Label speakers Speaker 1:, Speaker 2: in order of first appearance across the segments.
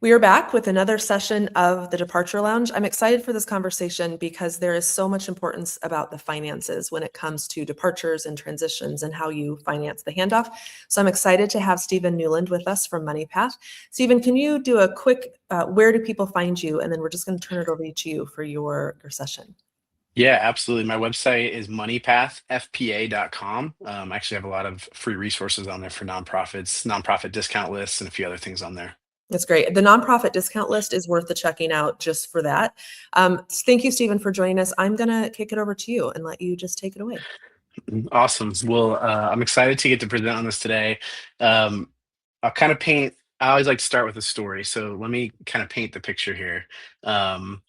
Speaker 1: We are back with another session of the Departure Lounge. I'm excited for this conversation because there is so much importance about the finances when it comes to departures and transitions and how you finance the handoff. So I'm excited to have Stephen Newland with us from MoneyPath. Stephen, can you do a quick, where do people find you? And then we're just going to turn it over to you for your session.
Speaker 2: Yeah, absolutely. My website is moneypathfpa.com. I actually have a lot of free resources on there for nonprofits, nonprofit discount lists, and a few other things on there.
Speaker 1: That's great. The nonprofit discount list is worth the checking out just for that. Thank you, Stephen, for joining us. I'm going to kick it over to you and let you just take it away.
Speaker 2: Awesome. Well, I'm excited to get to present on this today. Um, I'll kind of paint, I always like to start with a story. So let me kind of paint the picture here. Um,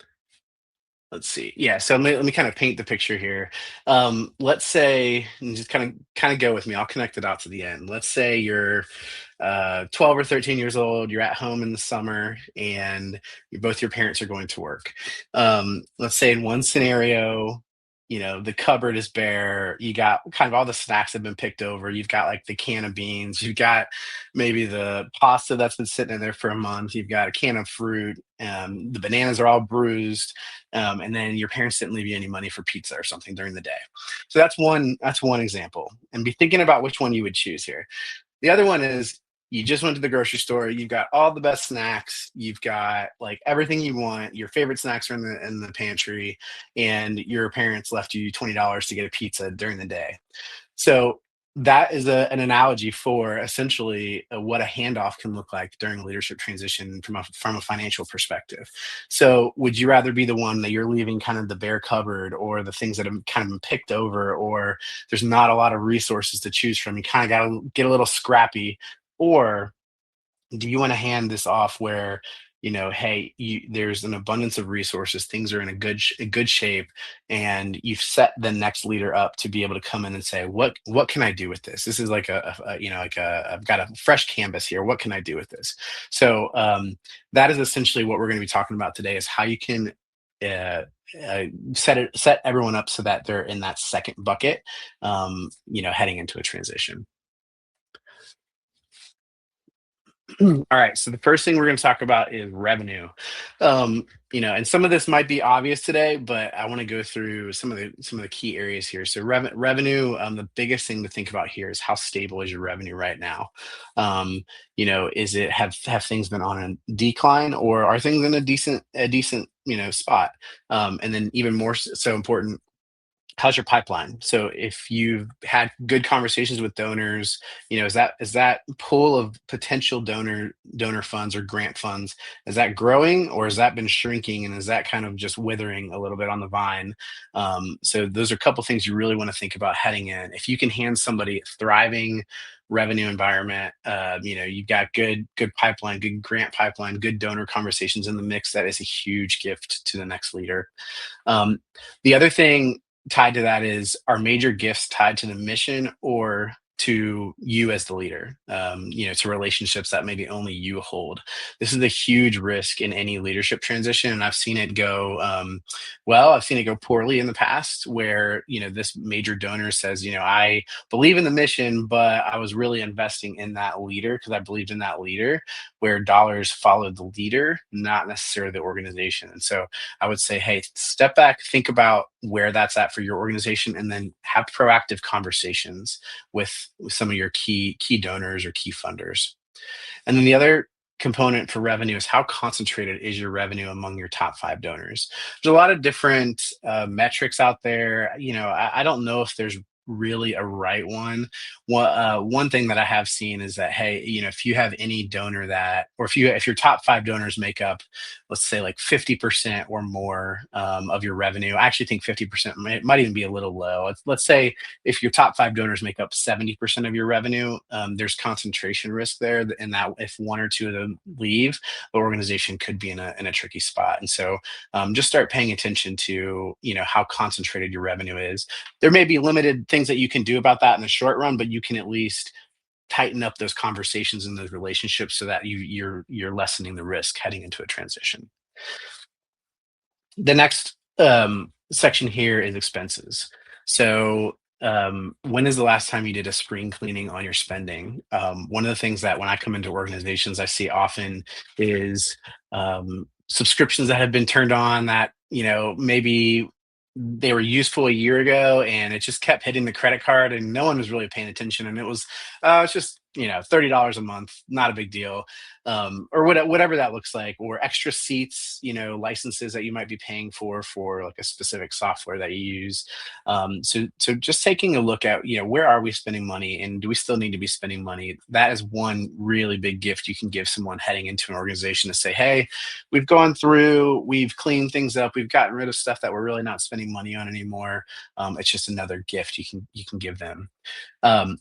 Speaker 2: let's see. Yeah, so let me kind of paint the picture here. Let's say, and just kind of go with me. I'll connect it out to the end. Let's say you're 12 or 13 years old. You're at home in the summer, and both your parents are going to work. Let's say in one scenario, the cupboard is bare. You got kind of all the snacks have been picked over. You've got like the can of beans. You've got maybe the pasta that's been sitting in there for a month. You've got a can of fruit. The bananas are all bruised, and then your parents didn't leave you any money for pizza or something during the day. So that's one example, and be thinking about which one you would choose here. The other one is you just went to the grocery store, you've got all the best snacks, you've got like everything you want, your favorite snacks are in the pantry, and your parents left you $20 to get a pizza during the day. So that is an analogy for essentially what a handoff can look like during a leadership transition from a financial perspective. So, would you rather be the one that you're leaving kind of the bare cupboard, or the things that have kind of been picked over, or there's not a lot of resources to choose from? You kind of got to get a little scrappy, or do you want to hand this off where hey, there's an abundance of resources, things are in a good shape, and you've set the next leader up to be able to come in and say, what can I do with this is like I've got a fresh canvas here, what can I do with this? So that is essentially what we're going to be talking about today, is how you can uh, set everyone up so that they're in that second bucket, heading into a transition. All right. So the first thing we're going to talk about is revenue. And some of this might be obvious today, but I want to go through some of the key areas here. So revenue, the biggest thing to think about here is how stable is your revenue right now. Is it have things been on a decline, or are things in a decent spot? And then even more so important, how's your pipeline? So if you've had good conversations with donors, is that pool of potential donor funds or grant funds, is that growing, or has that been shrinking, and is that kind of just withering a little bit on the vine? So those are a couple things you really want to think about heading in. If you can hand somebody a thriving revenue environment, you've got good pipeline, good grant pipeline, good donor conversations in the mix, that is a huge gift to the next leader. The other thing tied to that is, are major gifts tied to the mission or to you as the leader, to relationships that maybe only you hold? This is a huge risk in any leadership transition, and I've seen it go well. I've seen it go poorly in the past, where this major donor says, I believe in the mission, but I was really investing in that leader because I believed in that leader, where dollars followed the leader, not necessarily the organization. And so I would say, hey, step back, think about where that's at for your organization, and then have proactive conversations with some of your key donors or key funders. And then the other component for revenue is, how concentrated is your revenue among your top 5 donors? There's a lot of different metrics out there. I don't know if there's really a right one. One thing that I have seen is that, hey, if you have any donor that, or if your top 5 donors make up, let's say like 50% or more of your revenue. I actually think 50% might even be a little low. Let's say if your top 5 donors make up 70% of your revenue, there's concentration risk there, and that if one or two of them leave, the organization could be in a tricky spot. And so just start paying attention to how concentrated your revenue is. There may be limited things that you can do about that in the short run, but you can at least tighten up those conversations and those relationships so that you're lessening the risk heading into a transition. The next section here is expenses. So when is the last time you did a spring cleaning on your spending? One of the things that when I come into organizations, I see often is subscriptions that have been turned on that, maybe they were useful a year ago and it just kept hitting the credit card and no one was really paying attention. And it's just, $30 a month, not a big deal. Or whatever that looks like, or extra seats, licenses that you might be paying for like a specific software that you use. So just taking a look at, where are we spending money and do we still need to be spending money? That is one really big gift you can give someone heading into an organization to say, hey, we've gone through, we've cleaned things up, we've gotten rid of stuff that we're really not spending money on anymore. It's just another gift you can give them. Um,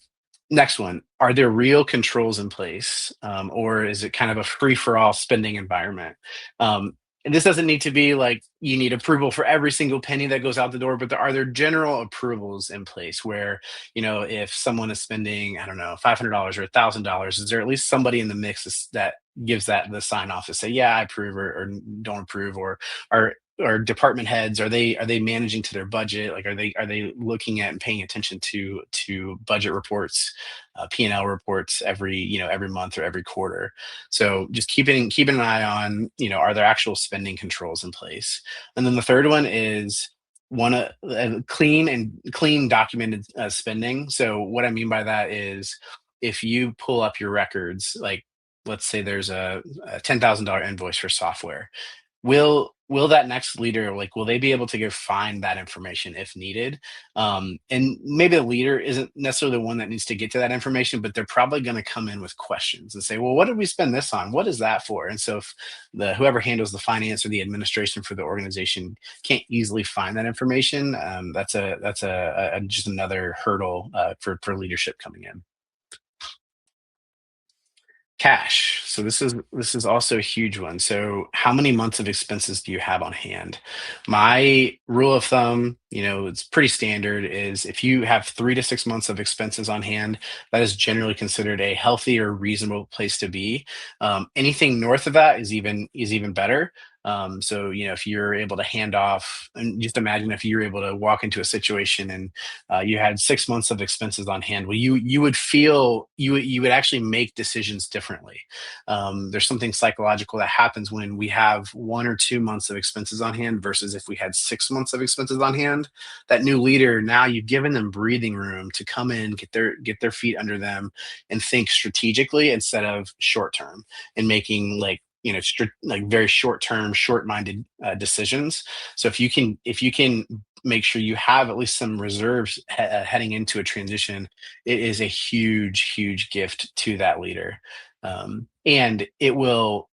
Speaker 2: Next one, are there real controls in place, or is it kind of a free for all spending environment? And this doesn't need to be like you need approval for every single penny that goes out the door, but are there general approvals in place where, if someone is spending, I don't know, $500 or $1,000, is there at least somebody in the mix that gives that the sign off to say, yeah, I approve or don't approve, are or department heads, are they managing to their budget? Like, are they looking at and paying attention to budget reports, P&L reports every month or every quarter? So just keeping an eye on, are there actual spending controls in place? And then the third one is clean documented spending. So what I mean by that is if you pull up your records, like let's say there's a $10,000 invoice for software, will that next leader, like, will they be able to go find that information if needed? And maybe the leader isn't necessarily the one that needs to get to that information, but they're probably going to come in with questions and say, well, what did we spend this on? What is that for? And so if the whoever handles the finance or the administration for the organization can't easily find that information, that's just another hurdle for leadership coming in. Cash. So this is also a huge one. So how many months of expenses do you have on hand? My rule of thumb, it's pretty standard, is if you have 3 to 6 months of expenses on hand, that is generally considered a healthy or reasonable place to be. Anything north of that is even better. So if you're able to hand off, and just imagine if you're able to walk into a situation and you had 6 months of expenses on hand, well, you would feel you would actually make decisions differently. There's something psychological that happens when we have 1 or 2 months of expenses on hand versus if we had 6 months of expenses on hand. That new leader, now you've given them breathing room to come in, get their feet under them, and think strategically instead of short term, and making like like very short term, short minded decisions. So if you can make sure you have at least some reserves heading into a transition, it is a huge gift to that leader. And it will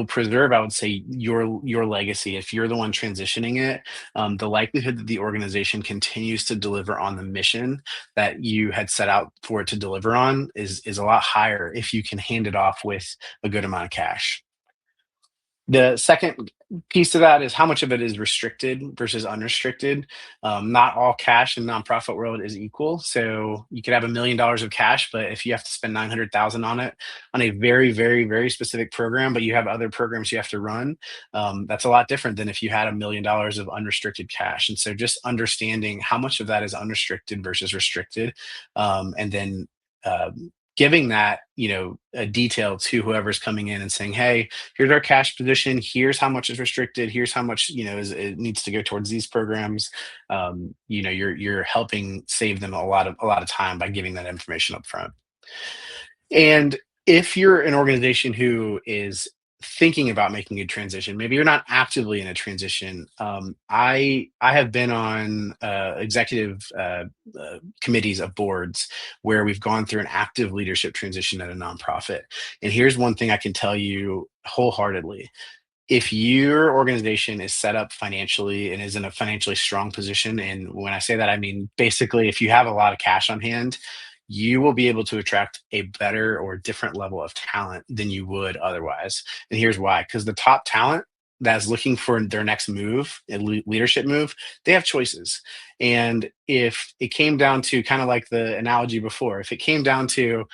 Speaker 2: preserve, I would say, your legacy. If you're the one transitioning it, the likelihood that the organization continues to deliver on the mission that you had set out for it to deliver on is a lot higher if you can hand it off with a good amount of cash. The second piece to that is how much of it is restricted versus unrestricted. Not all cash in nonprofit world is equal. So you could have $1 million of cash, but if you have to spend 900,000 on it on a very, very, very specific program, but you have other programs you have to run, that's a lot different than if you had $1 million of unrestricted cash. And so just understanding how much of that is unrestricted versus restricted, and then giving that, a detail to whoever's coming in and saying, hey, here's our cash position, here's how much is restricted, here's how much it needs to go towards these programs. You're helping save them a lot of time by giving that information up front. And if you're an organization who is thinking about making a transition, maybe you're not actively in a transition. I have been on executive committees of boards where we've gone through an active leadership transition at a nonprofit. And here's one thing I can tell you wholeheartedly: if your organization is set up financially and is in a financially strong position, and when I say that, I mean basically if you have a lot of cash on hand, you will be able to attract a better or different level of talent than you would otherwise. And here's why: because the top talent that's looking for their next move, a leadership move, they have choices. And if it came down to, kind of like the analogy before, if it came down to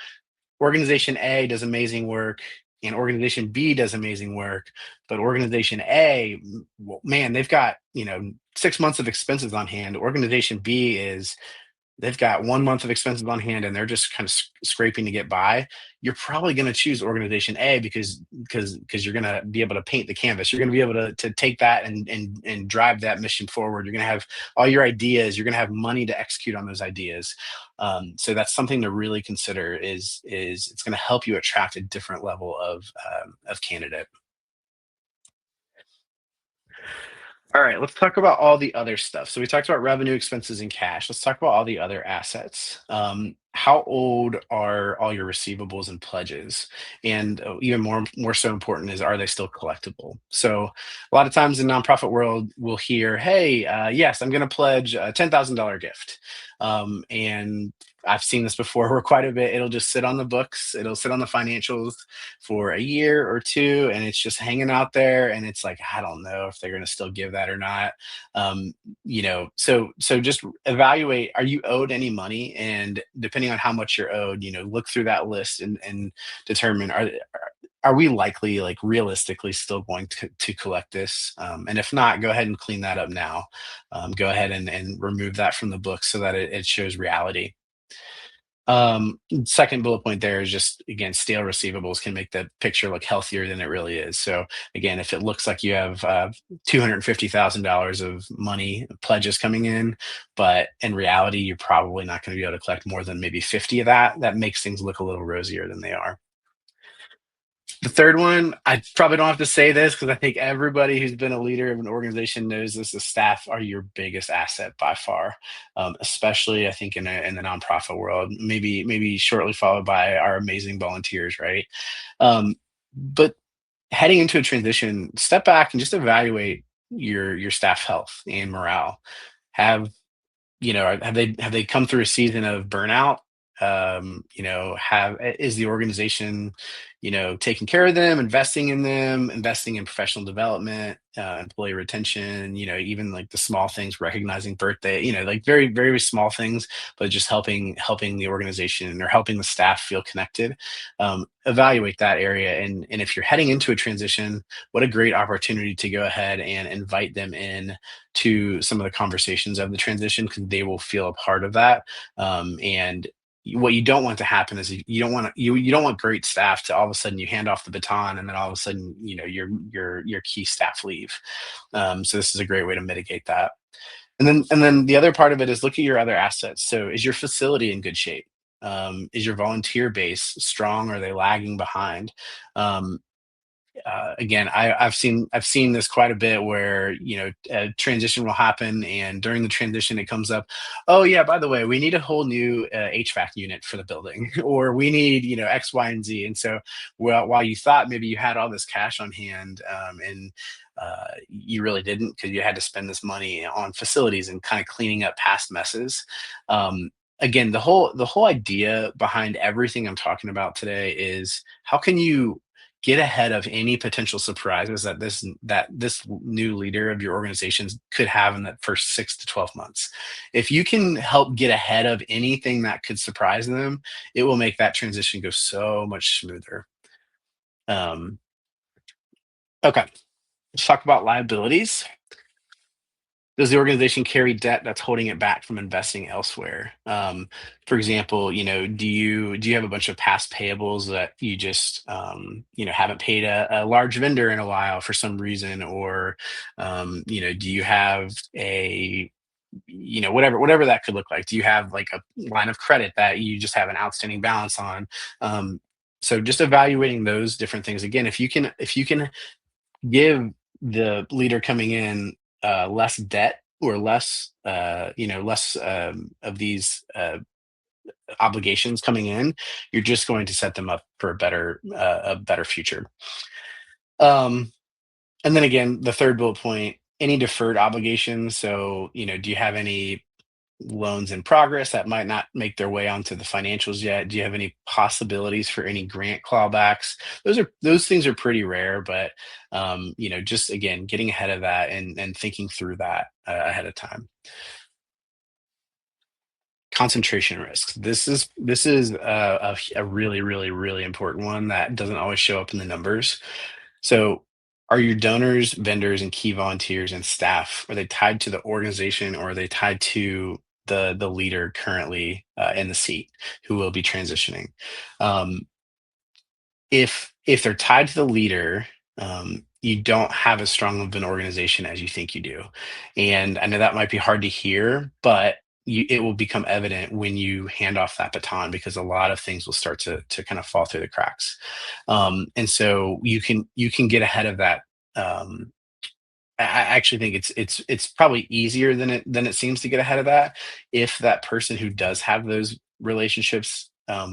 Speaker 2: organization A does amazing work and organization B does amazing work, but organization A, well, man, they've got 6 months of expenses on hand. Organization B is they've got 1 month of expenses on hand and they're just kind of scraping to get by, you're probably going to choose organization A because you're going to be able to paint the canvas. You're going to be able to take that and drive that mission forward. You're going to have all your ideas. You're going to have money to execute on those ideas. So that's something to really consider. Is it's going to help you attract a different level of candidate. All right, let's talk about all the other stuff. So we talked about revenue, expenses, and cash. Let's talk about all the other assets. How old are all your receivables and pledges? And even more so important is, are they still collectible? So a lot of times in nonprofit world, we'll hear, "Hey, yes, I'm going to pledge a $10,000 gift," and I've seen this before where quite a bit. It'll just sit on the books. It'll sit on the financials for a year or two, and it's just hanging out there. And it's like, I don't know if they're going to still give that or not. So just evaluate: are you owed any money? And depending on how much you're owed, look through that list and determine, are we likely, like realistically, still going to collect this? And if not, go ahead and clean that up now. Go ahead and remove that from the book so that it shows reality. Second bullet point there is just, again, stale receivables can make the picture look healthier than it really is. So again, if it looks like you have $250,000 of money pledges coming in, but in reality you're probably not going to be able to collect more than maybe 50 of that, that makes things look a little rosier than they are. The third one, I probably don't have to say this because I think everybody who's been a leader of an organization knows this: the staff are your biggest asset by far, especially I think in the nonprofit world. Maybe shortly followed by our amazing volunteers, right? But heading into a transition, step back and just evaluate your staff health and morale. Have have they come through a season of burnout? Have is the organization taking care of them, investing in them, investing in professional development, employee retention, even like the small things, recognizing birthday, like very very small things, but just helping the organization or helping the staff feel connected. Evaluate that area, and if you're heading into a transition, what a great opportunity to go ahead and invite them in to some of the conversations of the transition, because they will feel a part of that. And what you don't want to happen is, you don't want great staff to all of a sudden you hand off the baton and then all of a sudden your key staff leave. So this is a great way to mitigate that. And then the other part of it is, look at your other assets. So is your facility in good shape? Is your volunteer base strong, or are they lagging behind? um, Again, I've seen this quite a bit where a transition will happen, and during the transition it comes up, oh yeah, by the way, we need a whole new HVAC unit for the building, or we need X, Y, and Z. And so, well, while you thought maybe you had all this cash on hand, and you really didn't, because you had to spend this money on facilities and kind of cleaning up past messes. Again, the whole idea behind everything I'm talking about today is, how can you get ahead of any potential surprises that this new leader of your organizations could have in that first 6 to 12 months. If you can help get ahead of anything that could surprise them, it will make that transition go so much smoother. Um, okay, let's talk about liabilities. Does the organization carry debt that's holding it back from investing elsewhere? For example, do you have a bunch of past payables that you just haven't paid a large vendor in a while for some reason? Or do you have a whatever that could look like? Do you have like a line of credit that you just have an outstanding balance on? So just evaluating those different things. Again, if you can give the leader coming in less debt, or less of these obligations coming in, you're just going to set them up for a better future. Um, and then again, the third bullet point: any deferred obligations. So, do you have any loans in progress that might not make their way onto the financials yet? Do you have any possibilities for any grant clawbacks? Those things are pretty rare, but just again, getting ahead of that and thinking through that ahead of time. Concentration risks. This is a really really really important one that doesn't always show up in the numbers. So, are your donors, vendors, and key volunteers and staff, are they tied to the organization, or are they tied to the leader currently in the seat who will be transitioning. If they're tied to the leader, you don't have as strong of an organization as you think you do. And I know that might be hard to hear, but it will become evident when you hand off that baton, because a lot of things will start to kind of fall through the cracks. And so you can get ahead of that. I actually think it's probably easier than it seems to get ahead of that if that person who does have those relationships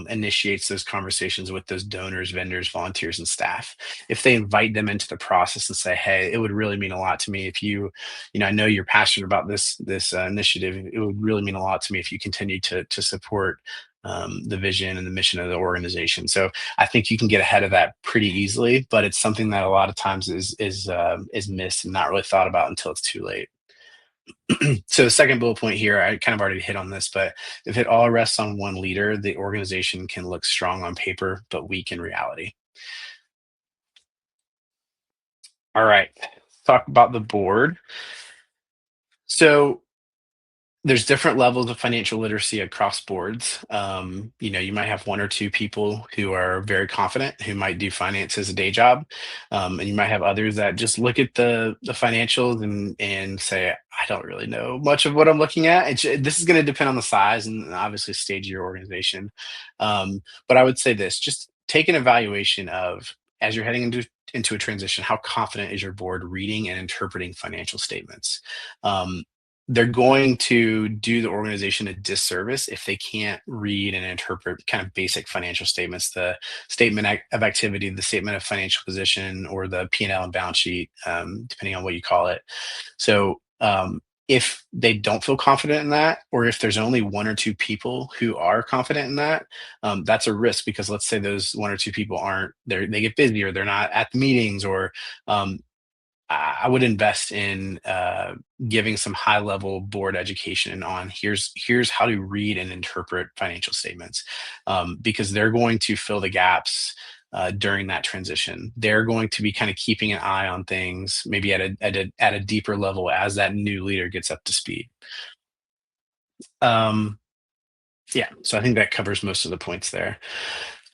Speaker 2: initiates those conversations with those donors, vendors, volunteers, and staff. If they invite them into the process and say, "Hey, it would really mean a lot to me if I know you're passionate about this initiative. It would really mean a lot to me if you continue to support." The vision and the mission of the organization. So I think you can get ahead of that pretty easily, but it's something that a lot of times is missed and not really thought about until it's too late. So the second bullet point here, I kind of already hit on this, but if it all rests on one leader, the organization can look strong on paper, but weak in reality. All right, let's talk about the board. So there's different levels of financial literacy across boards. You might have one or two people who are very confident, who might do finance as a day job, and you might have others that just look at the financials and say, "I don't really know much of what I'm looking at." This is going to depend on the size and obviously stage of your organization. But I would say this: just take an evaluation of, as you're heading into a transition, how confident is your board reading and interpreting financial statements? They're going to do the organization a disservice if they can't read and interpret kind of basic financial statements, the statement of activity, the statement of financial position, or the P&L and balance sheet, depending on what you call it. So if they don't feel confident in that, or if there's only one or two people who are confident in that, that's a risk, because let's say those one or two people they get busy, or they're not at the meetings, or I would invest in giving some high level board education on here's how to read and interpret financial statements, because they're going to fill the gaps during that transition. They're going to be kind of keeping an eye on things, maybe at a deeper level as that new leader gets up to speed. Um, yeah, so I think that covers most of the points there.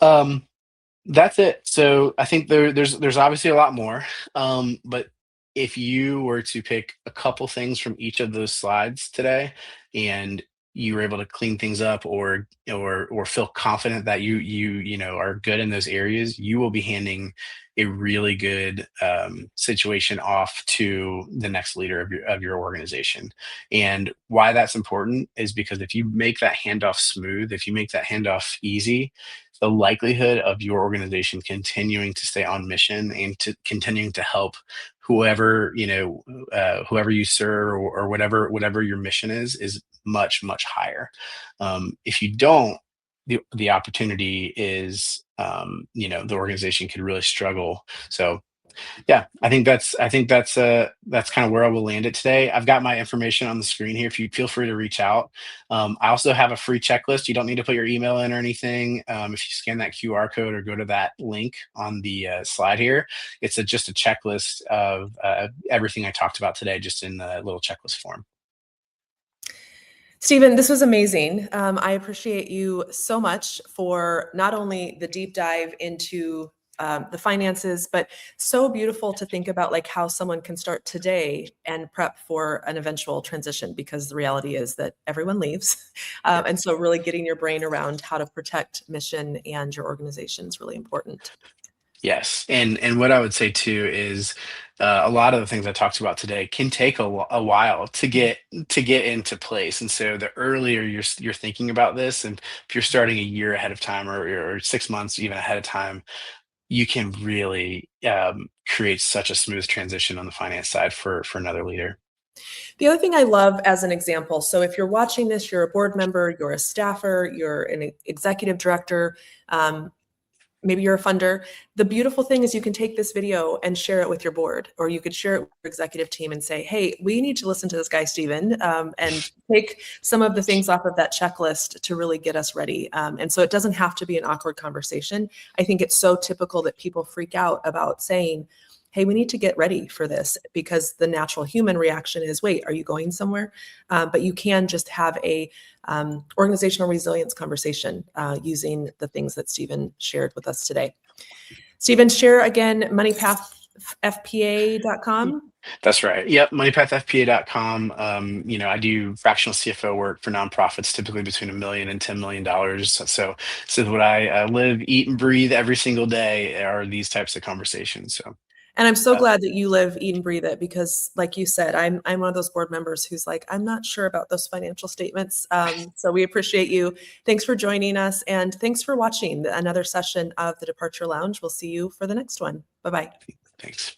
Speaker 2: That's it. So I think there's obviously a lot more, but if you were to pick a couple things from each of those slides today, and you were able to clean things up, or feel confident that you are good in those areas, you will be handing a really good situation off to the next leader of your organization. And why that's important is because if you make that handoff smooth, if you make that handoff easy, the likelihood of your organization continuing to stay on mission and to continuing to help whoever you serve, or whatever your mission is much higher. If you don't, the opportunity is the organization could really struggle. So yeah, I think that's kind of where I will land it today. I've got my information on the screen here. If you feel free to reach out. I also have a free checklist. You don't need to put your email in or anything. If you scan that QR code or go to that link on the slide here, it's just a checklist of everything I talked about today, just in the little checklist form.
Speaker 1: Stephen, this was amazing. I appreciate you so much for not only the deep dive into the finances, but so beautiful to think about like how someone can start today and prep for an eventual transition, because the reality is that everyone leaves. And so really getting your brain around how to protect mission and your organization is really important.
Speaker 2: Yes, and what I would say too is a lot of the things I talked about today can take a while to get into place. And so the earlier you're thinking about this, and if you're starting a year ahead of time, or 6 months even ahead of time, you can really create such a smooth transition on the finance side for another leader.
Speaker 1: The other thing I love as an example, so if you're watching this, you're a board member, you're a staffer, you're an executive director, maybe you're a funder. The beautiful thing is you can take this video and share it with your board, or you could share it with your executive team and say, hey, we need to listen to this guy, Stephen, and take some of the things off of that checklist to really get us ready. And so it doesn't have to be an awkward conversation. I think it's so typical that people freak out about saying, hey, we need to get ready for this, because the natural human reaction is, wait, are you going somewhere? But you can just have a organizational resilience conversation using the things that Stephen shared with us today. Stephen, share again moneypathfpa.com.
Speaker 2: That's right. Yep. Moneypathfpa.com. I do fractional CFO work for nonprofits, typically between $1 million and $10 million. So what I live, eat, and breathe every single day are these types of conversations. So.
Speaker 1: And I'm so glad that you live, eat, and breathe it, because like you said, I'm one of those board members who's like, I'm not sure about those financial statements. So we appreciate you. Thanks for joining us. And thanks for watching another session of the Departure Lounge. We'll see you for the next one. Bye-bye.
Speaker 2: Thanks.